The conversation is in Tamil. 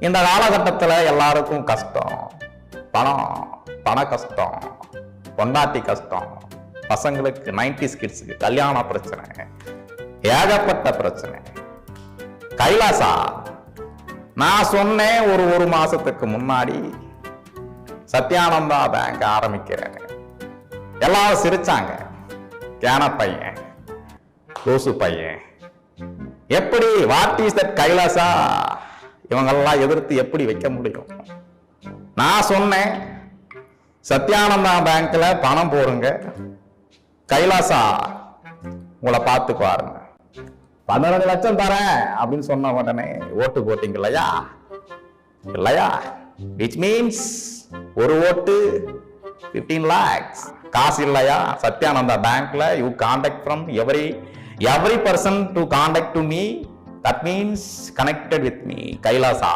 இந்த காலகட்டத்தில் எல்லாருக்கும் கஷ்டம். பண கஷ்டம், பொண்டாட்டி கஷ்டம், பசங்களுக்கு 90s கிட்ஸுக்கு கல்யாண பிரச்சனை, ஏகப்பட்ட பிரச்சனை. கைலாசா, நான் சொன்னேன் ஒரு மாசத்துக்கு முன்னாடி சத்யானந்தா பேங்க் ஆரம்பிக்கிறேன். எல்லாரும் சிரிச்சாங்க. கேன பையன், லூசு பையன், எப்படி வாட் இஸ் தட் கைலாசா, இவங்கெல்லாம் எதிர்த்து எப்படி வைக்க முடியும்? நான் சொன்னேன் சத்யானந்தா பேங்க்ல பணம் போடுங்க, கைலாசா உங்களை பார்த்து பாருங்க, 12 லட்சம் தரேன் அப்படின்னு சொன்ன உடனே ஓட்டு போட்டீங்க இல்லையா? இல்லையா? விச் மீன்ஸ் ஒரு ஓட்டு 15 lakhs. காசு இல்லையா? சத்யானந்தா பேங்க்ல you contact from every person to contact to me, that means connected with me, Kailasa.